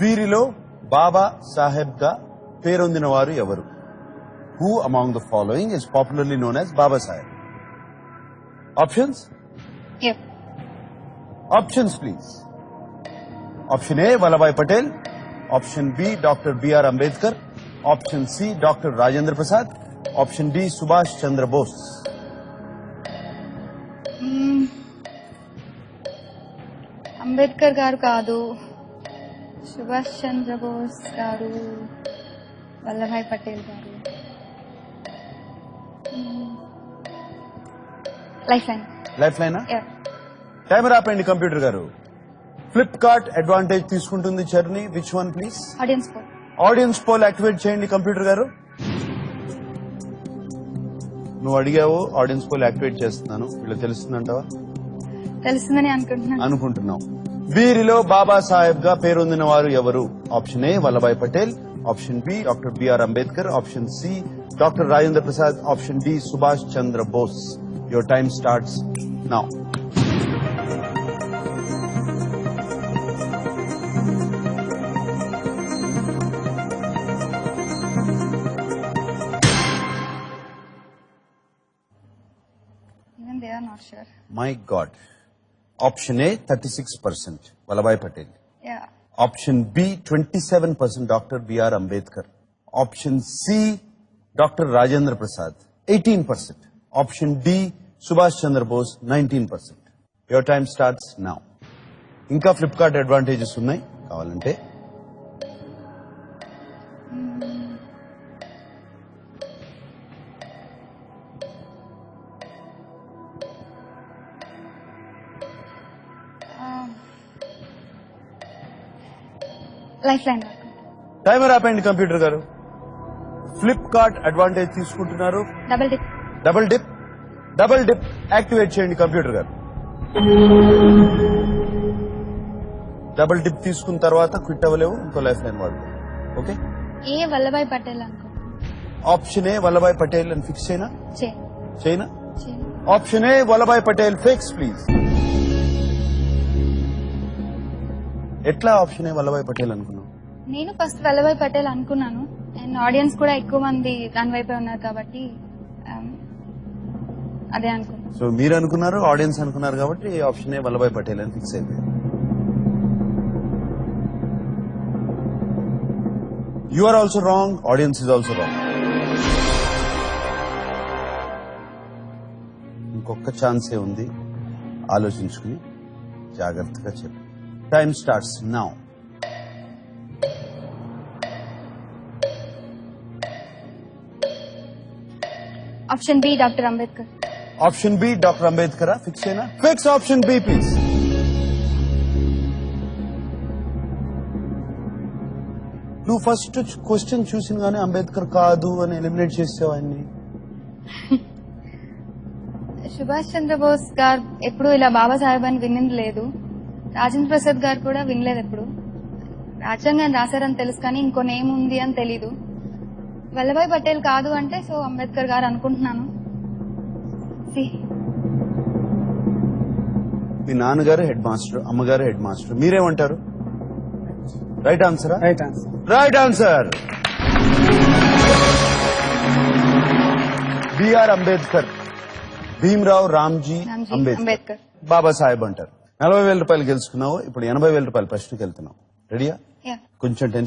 వీరిలో బాబా సాహెబ్ గా పేరొందిన వారు ఎవరు? Who among the following is popularly known as Baba Saheb? Options? Yep. Options please. Option A, Vallabhbhai Patel. Option B, Dr. B.R. Ambedkar. Option C, Dr. Rajendra Prasad. Option D, Subhash Chandra Bose. Ambedkar గారు కాదు, సుభాష్ చంద్రబోస్ గారు, వల్లభాయ్ పటేల్ గారు. Life line timer ఆపండి computer గారు. Flipkart advantage తీసుకుంటుంది Charni. Which one please? Audience poll activate చేయండి computer గారు. నువ్వు అడిగావు, ఆడియన్స్ పోల్ యాక్టివేట్ చేస్తున్నాను. వీళ్ళు తెలుస్తుందంటావా? తెలుస్తుందని అనుకుంటున్నావు. వీరిలో బాబా సాహెబ్ గా పేరొందిన వారు ఎవరు? Option A Vallabhbhai Patel. Option B doctor B R Ambedkar. Option C doctor Rajendra Prasad. Option D Subhash Chandra Bose. Your time starts now. Even they are not sure. My God. Option A 36% Vallabhbhai Patel. Yeah. Option B 27% Dr. B.R. Ambedkar. Option C Dr. Rajendra Prasad 18%. Option D Subhash Chandra Bose 19%. Your time starts now. ఇంకా Flipkart advantages ఉన్నాయి కావాలంటే. Life line. Timer ఆపండి computer గారు. Flipkart advantage తీసుకుంటున్నారు. Double dip activate చేయండి computer గారు. Double dip తీసుకున్న తర్వాత క్విట్ అవ్వలేవు. ఇంకో లైఫ్ లైన్ వాడు. ఓకే. ఏ వల్లభాయ్ పటేల్ అనుకో. ఆప్షన్ ఏ వల్లభాయ్ పటేల్ అని ఫిక్స్ చేయనా? చేయనా? చేయను. Option A Vallabhbhai Patel fix please. ఎట్లా ఆప్షన్ ఏ వల్లభాయ్ పటేల్ అనుకున్నావు? నేను ఫస్ట్ వల్లభాయ్ పటేల్ అనుకున్నాను. అండ్ ఆడియన్స్ కూడా ఎక్కువ మంది దాని వైపే ఉన్నారు కాబట్టి అదే అనుకున్నాను. సో మీరు అనుకున్నారు, ఆడియన్స్ అనుకున్నారు కాబట్టి ఆప్షన్ ఏ వల్లభాయ్ పటేల్ అని ఫిక్స్ అయిపోయింది. You are also wrong, audience is also wrong. ఇంకొక ఛాన్సే ఉంది, ఆలోచించుకుని జాగ్రత్తగా చెప్పు. Time starts now. Option B doctor Ambedkar. Option B doctor Ambedkar fix అయినా? Fix option B please. నువ్వు ఫస్ట్ క్వశ్చన్ చూసిన గానీ అంబేద్కర్ కాదు అని ఎలిమినేట్ చేసావు ఆయన్ని. సుభాష్ చంద్రబోస్ గారు ఎప్పుడు ఇలా బాబాసాహెబ్ అని వినింది లేదు. రాజేంద్ర ప్రసాద్ గారు కూడా వినలేదు ఎప్పుడు. రాజ్యాంగాన్ని రాశారని తెలుసు కానీ ఇంకో నేమ్ ఉంది అని తెలీదు. వల్లభాయ్ పటేల్ కాదు అంటే సో అంబేద్కర్ గారు అనుకుంటున్నాను. మీ నాన్నగారు హెడ్ మాస్టర్, అమ్మగారు హెడ్ మాస్టర్, మీరేమంటారు? Right answer. Right answer. B R Ambedkar, Bhimrao Ramji Ambedkar, Babasaheb అంటారు. 40,000 రూపాయలు గెలుచుకున్నావు. ఇప్పుడు 80,000 రూపాయలు ప్రశ్నకి వెళ్తున్నావు. రెడీయా? కొంచెం టెన్షన్